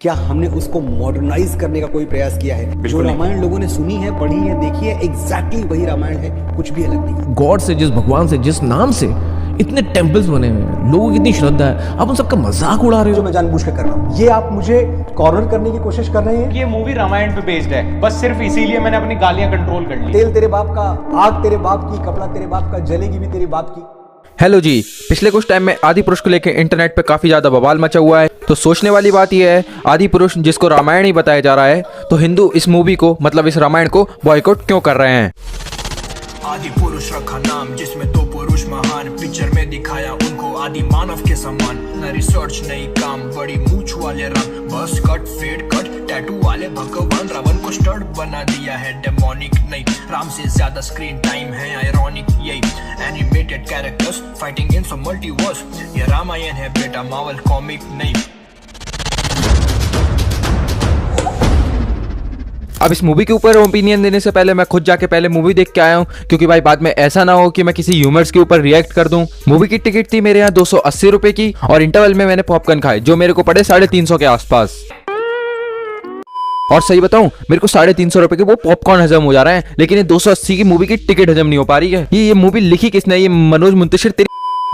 क्या हमने उसको मॉडर्नाइज करने का कोई प्रयास किया है? जो रामायण लोगों ने सुनी है, पढ़ी है, देखी है, एग्जैक्टली वही रामायण है, कुछ भी अलग नहीं। गॉड से, जिस भगवान से, जिस नाम से इतने टेम्पल्स बने हुए हैं, लोगों की इतनी श्रद्धा है, आप उन सबका मजाक उड़ा रहे हो। जो मैं जानबूझ कर रहा हूँ, ये आप मुझे कॉर्नर करने की कोशिश कर रहे हैं। ये मूवी रामायण पे बेस्ड है, बस सिर्फ इसीलिए मैंने अपनी गालियां कंट्रोल कर ली। तेल तेरे बाप का, आग तेरे बाप की, कपड़ा तेरे बाप का, जलेगी भी तेरे बाप की। हेलो जी, पिछले कुछ टाइम में आदि पुरुष को लेकर इंटरनेट पे काफी ज्यादा बवाल मचा हुआ है। तो सोचने वाली बात यह है, आदि पुरुष जिसको रामायण ही बताया जा रहा है, तो हिंदू इस मूवी को, मतलब इस रामायण को बॉयकॉट क्यों कर रहे हैं? आदि पुरुष रखा नाम जिसमें दो पुरुष महान, पिक्चर में दिखाया उनको आदि मानव के समान। न रिसर्च नहीं काम, बड़ी मूछ वाले राम, बस कट फेड कट टैटू वाले भगवान। रावण को स्टड बना दिया है, डेमोनिक नहीं, राम से ज्यादा स्क्रीन टाइम है, आयरॉनिक यही। Animated characters fighting in some multiverse, ये रामायण है बेटा, मार्वल कॉमिक नहीं। अब इस मूवी के ऊपर ओपिनियन देने से पहले मैं खुद जाके पहले मूवी देख के आया हूँ, क्योंकि भाई बाद में ऐसा ना हो कि मैं किसी ह्यूमर्स के ऊपर रिएक्ट कर दूं। मूवी की टिकट थी मेरे यहाँ 280 रुपए की, और इंटरवल में मैंने पॉपकॉर्न खाए जो मेरे को पड़े 350 के आसपास। और सही बताऊं, मेरे को 350 रुपए के वो पॉपकॉर्न हजम हो जा रहे हैं, लेकिन ये 280 की मूवी की टिकट हजम नहीं हो पा रही है। ये मूवी लिखी किसने? ये मनोज मुंतशिर।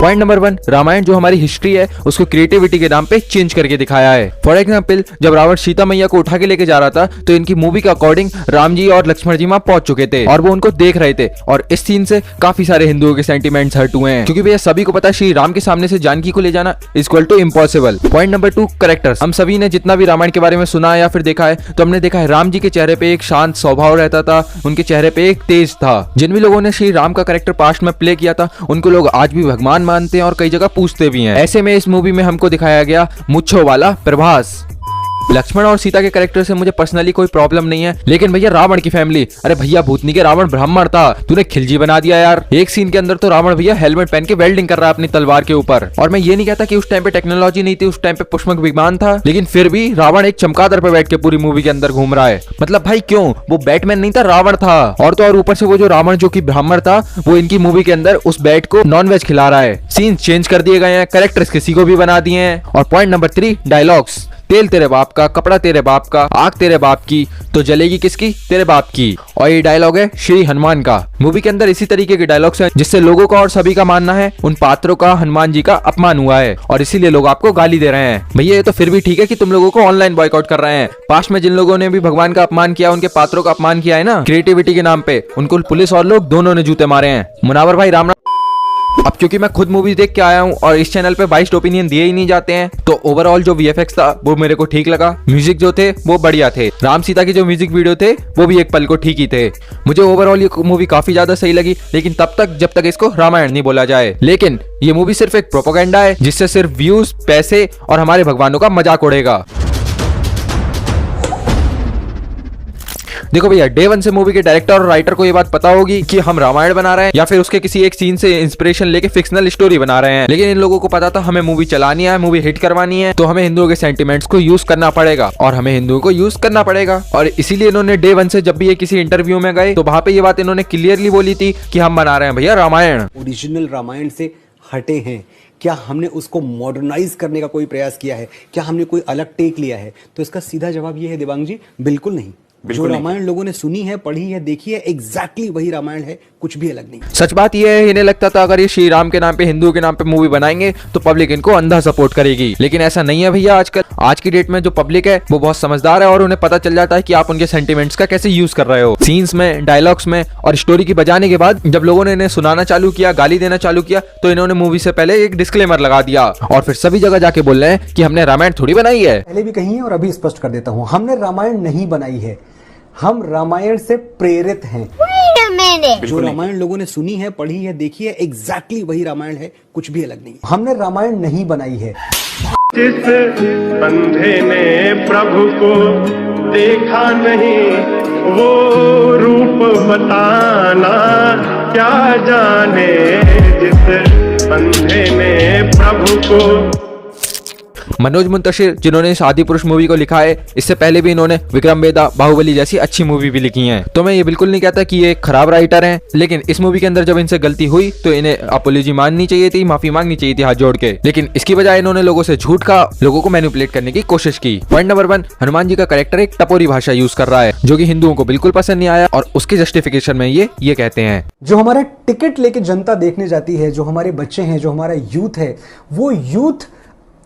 पॉइंट नंबर 1, रामायण जो हमारी हिस्ट्री है उसको क्रिएटिविटी के नाम पे चेंज करके दिखाया है। फॉर एग्जांपल, जब रावण सीता मैया को उठा के लेके जा रहा था, तो इनकी मूवी के अकॉर्डिंग राम जी और लक्ष्मण जी वहां पहुंच चुके थे और वो उनको देख रहे थे, और इस सीन से काफी सारे हिंदुओं के सेंटिमेंट्स हर्ट हुए हैं, क्योंकि भैया सभी को पता है श्री राम के सामने से जानकी को ले जाना equal to impossible. Point number 2, characters. हम सभी ने जितना भी रामायण के बारे में सुना या फिर देखा है, तो हमने देखा है राम जी के चेहरे पे एक शांत स्वभाव रहता था, उनके चेहरे पे एक तेज था। जिन भी लोगों ने श्री राम का कैरेक्टर पास्ट में प्ले किया था, उनको लोग आज भी भगवान मानते हैं और कई जगह पूछते भी हैं। ऐसे में इस मूवी में हमको दिखाया गया मुच्छों वाला प्रभास। लक्ष्मण और सीता के कैरेक्टर से मुझे पर्सनली कोई प्रॉब्लम नहीं है, लेकिन भैया रावण की फैमिली, अरे भैया भूतनी के रावण ब्राह्मण था, तूने खिलजी बना दिया यार। एक सीन के अंदर तो रावण भैया हेलमेट पहन के वेल्डिंग कर रहा है अपनी तलवार के ऊपर। और मैं ये नहीं कहता कि उस टाइम पे टेक्नोलॉजी नहीं थी, उस टाइम पे पुष्पक विमान था, लेकिन फिर भी रावण एक चमगादड़ पे बैठ के पूरी मूवी के अंदर घूम रहा है। मतलब भाई क्यों? वो बैटमैन नहीं था, रावण था। और तो और ऊपर से वो जो रावण जो की ब्राह्मण था, वो इनकी मूवी के अंदर उस बैट को नॉनवेज खिला रहा है। सीन चेंज कर दिए गए हैं, कैरेक्टर्स किसी को भी बना दिए हैं। और पॉइंट नंबर 3, डायलॉग्स। तेल तेरे बाप का, कपड़ा तेरे बाप का, आग तेरे बाप की, तो जलेगी किसकी? तेरे बाप की। और ये डायलॉग है श्री हनुमान का। मूवी के अंदर इसी तरीके के डायलॉग्स हैं, जिससे लोगों का और सभी का मानना है उन पात्रों का हनुमान जी का अपमान हुआ है, और इसीलिए लोग आपको गाली दे रहे हैं। भैया ये तो फिर भी ठीक है कि तुम लोगों को ऑनलाइन बॉयकॉट कर रहे हैं। पास्ट में जिन लोगों ने भी भगवान का अपमान किया, उनके पात्रों का अपमान किया है ना, क्रिएटिविटी के नाम पे, उनको पुलिस और लोग दोनों ने जूते मारे हैं। मुनावर भाई राम। अब क्योंकि मैं खुद मूवी देख के आया हूँ और इस चैनल पे बाइस्ड ओपिनियन दिए ही नहीं जाते हैं, तो ओवरऑल जो वीएफएक्स था वो मेरे को ठीक लगा, म्यूजिक जो थे वो बढ़िया थे, राम सीता के जो म्यूजिक वीडियो थे वो भी एक पल को ठीक ही थे। मुझे ओवरऑल ये मूवी काफी ज्यादा सही लगी, लेकिन तब तक जब तक इसको रामायण नहीं बोला जाए। लेकिन ये मूवी सिर्फ एक प्रोपेगेंडा है, जिससे सिर्फ व्यूज, पैसे और हमारे भगवानों का मजाक उड़ेगा। देखो भैया, डे 1 से मूवी के डायरेक्टर और राइटर को ये बात पता होगी कि हम रामायण बना रहे हैं या फिर उसके किसी एक सीन से इंस्पिरेशन लेके फिक्शनल स्टोरी बना रहे हैं, लेकिन इन लोगों को पता था हमें मूवी चलानी है, मूवी हिट करवानी है, तो हमें हिंदुओं के सेंटिमेंट्स को यूज करना पड़ेगा और हमें हिंदुओं को यूज करना पड़ेगा। और इसीलिए इन्होंने डे 1 से जब भी ये किसी इंटरव्यू में गए, तो वहां पे ये बात इन्होंने क्लियरली बोली थी कि हम बना रहे हैं भैया रामायण। ओरिजिनल रामायण से हटे हैं। क्या हमने उसको मॉडर्नाइज करने का कोई प्रयास किया है? क्या हमने कोई अलग टेक लिया है? तो इसका सीधा जवाब ये है देवांग जी, बिल्कुल नहीं। जो रामायण लोगों ने सुनी है, पढ़ी है, देखी है, एग्जैक्टली वही रामायण है, कुछ भी अलग नहीं। सच बात यह है, इन्हें लगता था अगर ये श्री राम के नाम पे, हिंदुओं के नाम पे मूवी बनाएंगे तो पब्लिक इनको अंधा सपोर्ट करेगी, लेकिन ऐसा नहीं है भैया। आजकल आज की डेट में जो पब्लिक है वो बहुत समझदार है, और उन्हें पता चल जाता है कि आप उनके सेंटिमेंट्स का कैसे यूज कर रहे हो, सीन्स में, डायलॉग्स में। और स्टोरी की बजाने के बाद जब लोगों ने इन्हें सुनाना चालू किया, गाली देना चालू किया, तो इन्होंने मूवी से पहले एक डिस्क्लेमर लगा दिया और फिर सभी जगह जाके बोल रहे हैं कि हमने रामायण थोड़ी बनाई है। पहले भी कही है और अभी स्पष्ट कर देता हूं, हमने रामायण नहीं बनाई है, हम रामायण से प्रेरित हैं। जो रामायण लोगों ने सुनी है, पढ़ी है, देखी है, एग्जैक्टली वही रामायण है, कुछ भी अलग नहीं। हमने रामायण नहीं बनाई है। जिस अंधे ने प्रभु को देखा नहीं, वो रूप बताना क्या जाने। जिस अंधे ने प्रभु को मनोज मुंतशिर जिन्होंने इस आदि पुरुष मूवी को लिखा है, इससे पहले भी इन्होंने विक्रम वेदा, बाहुबली जैसी अच्छी मूवी भी लिखी हैं। तो मैं ये बिल्कुल नहीं कहता कि ये खराब राइटर हैं, लेकिन इस मूवी के अंदर जब इनसे गलती हुई तो इन्हें अपोलॉजी माननी चाहिए थी, माफी मांगनी चाहिए थी हाथ जोड़ के। लेकिन इसकी बजाय इन्होंने लोगों से झूठ का, लोगों को मैनिपुलेट करने की कोशिश की। पॉइंट नंबर 1, हनुमान जी का कैरेक्टर एक टपोरी भाषा यूज कर रहा है जो कि हिंदुओं को बिल्कुल पसंद नहीं आया, और उसके जस्टिफिकेशन में ये कहते हैं, जो हमारा टिकट लेके जनता देखने जाती है, जो हमारे बच्चे हैं, जो हमारा यूथ है, वो यूथ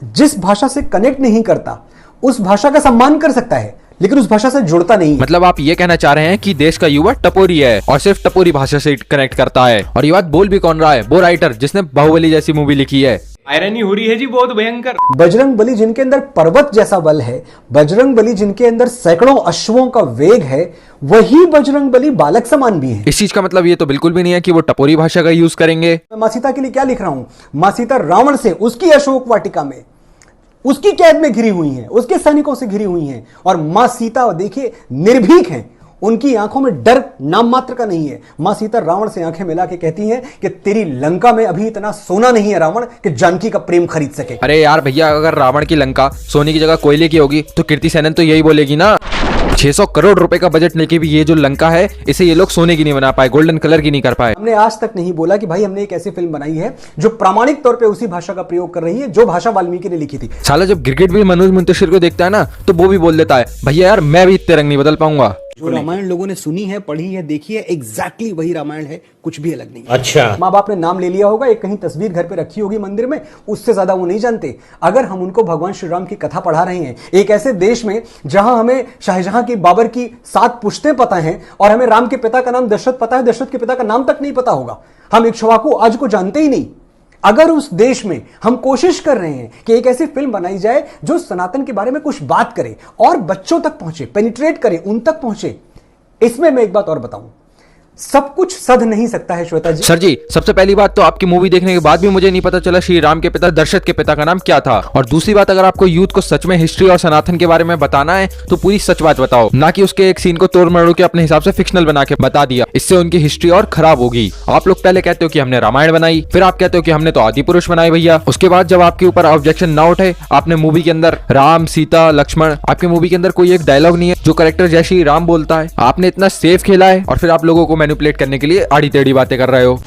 जिस भाषा से कनेक्ट नहीं करता उस भाषा का सम्मान कर सकता है, लेकिन उस भाषा से जुड़ता नहीं है। मतलब आप ये कहना चाह रहे हैं कि देश का युवा टपोरी है और सिर्फ टपोरी भाषा से कनेक्ट करता है। और ये बात बोल भी कौन रहा है? वो राइटर जिसने बाहुबली जैसी मूवी लिखी है। आयरनी हो रही है जी बहुत भयंकर। बजरंग बली जिनके अंदर पर्वत जैसा बल है, बजरंग बली जिनके अंदर सैकड़ों अश्वों का वेग है, वही बजरंग बली बालक समान भी है। इस चीज का मतलब ये तो बिल्कुल भी नहीं है कि वो टपोरी भाषा का यूज करेंगे। मैं माँ सीता के लिए क्या लिख रहा हूं? माँ सीता रावण से, उसकी अशोक वाटिका में, उसकी कैद में घिरी हुई हैं, उसके सैनिकों से घिरी हुई हैं, और मां सीता देखिए निर्भीक हैं, उनकी आंखों में डर नाम मात्र का नहीं है। मां सीता रावण से आंखें मिला के कहती हैं कि तेरी लंका में अभी इतना सोना नहीं है रावण कि जानकी का प्रेम खरीद सके। अरे यार भैया, अगर रावण की लंका सोने की जगह कोयले की होगी तो कीर्ति सेनन तो यही बोलेगी ना। 600 करोड़ रुपए का बजट लेके भी ये जो लंका है, इसे ये लोग सोने की नहीं बना पाए, गोल्डन कलर की नहीं कर पाए। हमने आज तक नहीं बोला कि भाई हमने एक ऐसी फिल्म बनाई है जो प्रामाणिक तौर पे उसी भाषा का प्रयोग कर रही है जो भाषा वाल्मीकि ने लिखी थी। साला जब गिरगिट भी मनोज मुंतशिर को देखता है ना, तो वो भी बोल देता है, भैया यार मैं भी इतने रंग नहीं बदल पाऊंगा। जो रामायण लोगों ने सुनी है, पढ़ी है, देखी है, एग्जैक्टली वही रामायण है, कुछ भी अलग नहीं। अच्छा, माँ बाप ने नाम ले लिया होगा, एक कहीं तस्वीर घर पे रखी होगी मंदिर में, उससे ज्यादा वो नहीं जानते। अगर हम उनको भगवान श्री राम की कथा पढ़ा रहे हैं एक ऐसे देश में जहां हमें शाहजहां की, बाबर की 7 पुश्तें पता हैं, और हमें राम के पिता का नाम दशरथ पता है, दशरथ के पिता का नाम तक नहीं पता होगा, हम इक्ष्वाकु आज को जानते ही नहीं। अगर उस देश में हम कोशिश कर रहे हैं कि एक ऐसी फिल्म बनाई जाए जो सनातन के बारे में कुछ बात करे और बच्चों तक पहुंचे, पेनिट्रेट करे, उन तक पहुंचे, इसमें मैं एक बात और बताऊं, सब कुछ सध नहीं सकता है श्वेता जी। सर जी, सबसे पहली बात तो आपकी मूवी देखने के बाद भी मुझे नहीं पता चला श्री राम के पिता दशरथ के पिता का नाम क्या था। और दूसरी बात, अगर आपको यूथ को सच में हिस्ट्री और सनातन के बारे में बताना है तो पूरी सच बात बताओ, ना कि उसके एक सीन को तोड़ मरोड़ के अपने हिसाब से फिक्शनल बना के बता दिया। इससे उनकी हिस्ट्री और खराब होगी। आप लोग पहले कहते हो कि हमने रामायण बनाई, फिर आप कहते हो कि हमने तो आदि पुरुष बनाए भैया। उसके बाद जब आपके ऊपर ऑब्जेक्शन ना उठे, आपने मूवी के अंदर राम, सीता, लक्ष्मण, आपके मूवी के अंदर कोई एक डायलॉग नहीं है जो कैरेक्टर जय श्री राम बोलता है, आपने इतना सेफ खेला है, और फिर आप लोगों को मैनिपुलेट करने के लिए आड़ी टेढ़ी बातें कर रहे हो।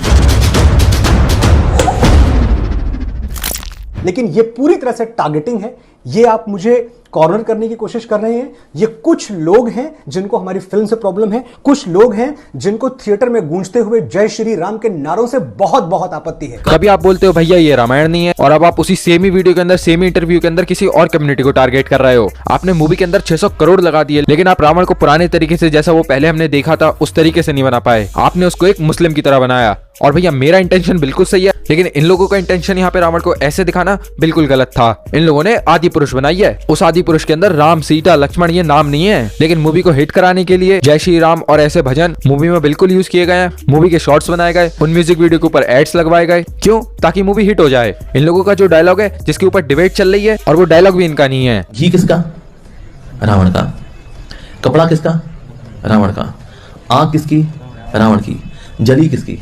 लेकिन ये पूरी तरह से टारगेटिंग है, ये आप मुझे कॉर्नर करने की कोशिश कर रहे हैं। ये कुछ लोग हैं जिनको हमारी फिल्म से प्रॉब्लम है, कुछ लोग हैं जिनको थिएटर में गूंजते हुए जय श्री राम के नारों से बहुत बहुत आपत्ति है। कभी आप बोलते हो भैया ये रामायण नहीं है, और अब आप उसी सेम ही वीडियो के अंदर, सेम ही इंटरव्यू के अंदर किसी और कम्युनिटी को टारगेट कर रहे हो। आपने मूवी के अंदर 600 करोड़ लगा दिए, लेकिन आप रावण को पुराने तरीके से, जैसा वो पहले हमने देखा था, उस तरीके से नहीं बना पाए। आपने उसको एक मुस्लिम की तरह बनाया। और भैया मेरा इंटेंशन बिल्कुल सही है, लेकिन इन लोगों का इंटेंशन यहाँ पे रावण को ऐसे दिखाना बिल्कुल गलत था। इन लोगों ने आदि पुरुष बनाई है, उस आदि पुरुष के अंदर राम, सीता, लक्ष्मण ये नाम नहीं है, लेकिन मूवी को हिट कराने के लिए जय श्री राम और ऐसे भजन मूवी में बिल्कुल यूज किए गए हैं। मूवी के शॉर्ट्स बनाए गए, उन म्यूजिक वीडियो के ऊपर एड्स लगवाए गए, क्यों? ताकि मूवी हिट हो जाए। इन लोगों का जो डायलॉग है, जिसके ऊपर डिबेट चल रही है, और वो डायलॉग भी इनका नहीं है। घी किसका? रावण का। कपड़ा किसका? रावण का। आग किसकी? रावण की। जली किसकी?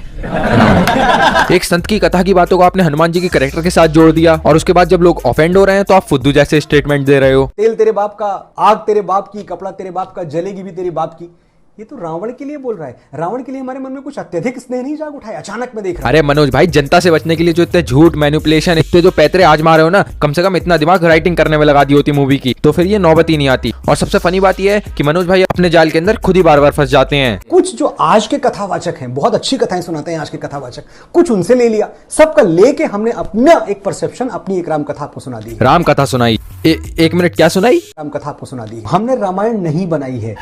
एक संत की कथा की बातों को आपने हनुमान जी के कैरेक्टर के साथ जोड़ दिया, और उसके बाद जब लोग ऑफेंड हो रहे हैं तो आप फुद्दू जैसे स्टेटमेंट दे रहे हो। तेल तेरे बाप का, आग तेरे बाप की, कपड़ा तेरे बाप का, जलेगी भी तेरे बाप की। ये तो रावण के लिए बोल रहा है। रावण के लिए हमारे मन में कुछ अत्यधिक स्नेह नहीं जाग उठाए अचानक में देख रहा। अरे मनोज भाई, जनता से बचने के लिए जो इतने झूठ, मैनिपुलेशन, इतने जो पैतरे आजमा रहे हो ना, कम से कम इतना दिमाग राइटिंग करने में लगा दी होती मूवी की, तो फिर ये नौबत ही नहीं आती। और सबसे फनी बात ये है कि मनोज भाई अपने जाल के अंदर खुद ही बार बार फंस जाते हैं। कुछ जो आज के कथावाचक हैं, बहुत अच्छी कथाएं सुनाते हैं आज के कथावाचक, कुछ उनसे ले लिया, सबका लेके हमने अपना एक परसेप्शन, अपनी एक राम कथा आपको सुना दी। राम कथा सुनाई? एक मिनट, क्या सुनाई? राम कथा आपको सुना दी। हमने रामायण नहीं बनाई है।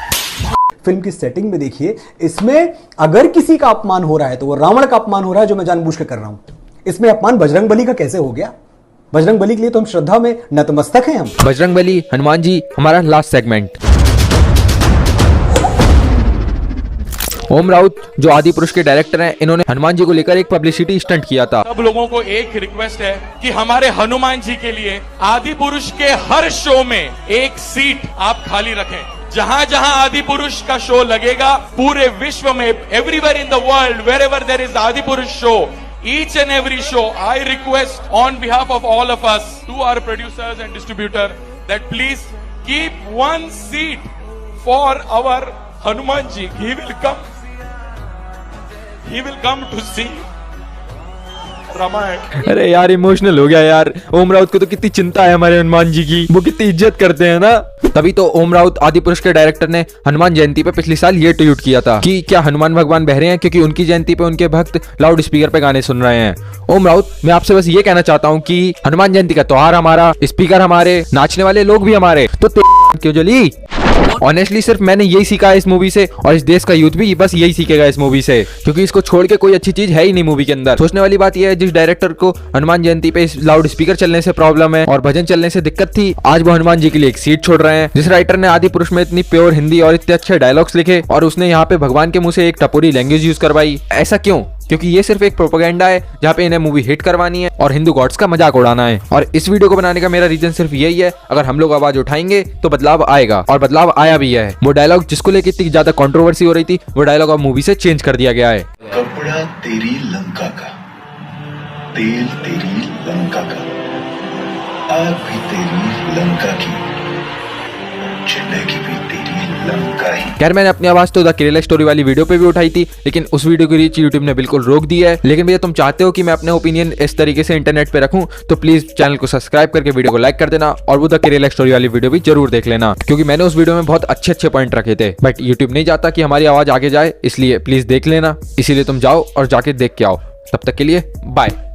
फिल्म की सेटिंग में देखिए, इसमें अगर किसी का अपमान हो रहा है तो वो रावण का अपमान हो रहा है, जो मैं जानबूझ के कर रहा हूं। इसमें अपमान बजरंग बली का कैसे हो गया? बजरंग बली के लिए तो हम श्रद्धा में नतमस्तक हैं। हम बजरंग बली, हनुमान जी, हमारा लास्ट सेगमेंट। ओम राउत जो आदि पुरुष के डायरेक्टर हैं, इन्होंने हनुमान जी को लेकर एक पब्लिसिटी स्टंट किया था। सब लोगों को एक रिक्वेस्ट है कि हमारे हनुमान जी के लिए आदि पुरुष के हर शो में एक सीट आप खाली रखें। जहां जहां आदि पुरुष का शो लगेगा, पूरे विश्व में, everywhere in the world, wherever there is Adipurush show, each and every show, I request on behalf of all of us to our producers and distributor that please keep one seat for our Hanuman ji. He will come to see Ramayana. अरे यार emotional हो गया यार। ओम राउत को तो कितनी चिंता है हमारे हनुमान जी की, वो कितनी इज्जत करते हैं ना। तभी तो ओम राउत आदि पुरुष के डायरेक्टर ने हनुमान जयंती पे पिछले साल ये ट्वीट किया था कि क्या हनुमान भगवान बह रहे हैं क्योंकि उनकी जयंती पे उनके भक्त लाउड स्पीकर पे गाने सुन रहे हैं। ओम राउत, मैं आपसे बस ये कहना चाहता हूँ कि हनुमान जयंती का त्योहार हमारा, स्पीकर हमारे, नाचने वाले लोग भी हमारे, तो क्यों जली। ऑनेस्टली सिर्फ मैंने यही सीखा है इस मूवी से, और इस देश का यूथ भी बस यही सीखेगा इस मूवी से, क्योंकि इसको छोड़ के कोई अच्छी चीज है ही नहीं मूवी के अंदर। सोचने वाली बात यह है, जिस डायरेक्टर को हनुमान जयंती पे लाउड स्पीकर चलने से प्रॉब्लम है और भजन चलने से दिक्कत थी, आज वो हनुमान जी के लिए एक सीट छोड़ रहे हैं। जिस राइटर ने आदि पुरुष में इतनी प्योर हिंदी और इतने अच्छे डायलॉग्स लिखे और उसने यहाँ पे भगवान के मुंह से एक टपोरी लैंग्वेज यूज करवाई, ऐसा क्यों? क्योंकि ये सिर्फ एक प्रोपेगेंडा है जहाँ पे इन्हें मूवी हिट करवानी है और हिंदू गॉड्स का मजाक उड़ाना है। और इस वीडियो को बनाने का मेरा रीजन सिर्फ यही है, अगर हम लोग आवाज उठाएंगे तो बदलाव आएगा, और बदलाव आया भी है। वो डायलॉग जिसको लेकर इतनी ज्यादा कंट्रोवर्सी हो रही थी, वो डायलॉग अब मूवी से चेंज कर दिया गया है। कपड़ा तेरी लंका का, तेल तेरी लंका का, आग भी तेरी लंका की, जिंदगी भी तेरी लंका ही। खैर मैंने अपनी आवाज तो द केरला स्टोरी वाली वीडियो पे भी उठाई थी, लेकिन उस वीडियो की रीच यूट्यूब ने बिल्कुल रोक दी है। लेकिन भैया तुम चाहते हो कि मैं अपने ओपिनियन इस तरीके से इंटरनेट पे रखूं, तो प्लीज चैनल को सब्सक्राइब करके वीडियो को लाइक कर देना, और वो द केरला स्टोरी वाली वीडियो भी जरूर देख लेना, क्योंकि मैंने उस वीडियो में बहुत अच्छे अच्छे पॉइंट रखे थे। बट यूट्यूब नहीं चाहता कि हमारी आवाज आगे जाए, इसलिए प्लीज देख लेना। इसीलिए तुम जाओ और जाके देख के आओ। तब तक के लिए बाय।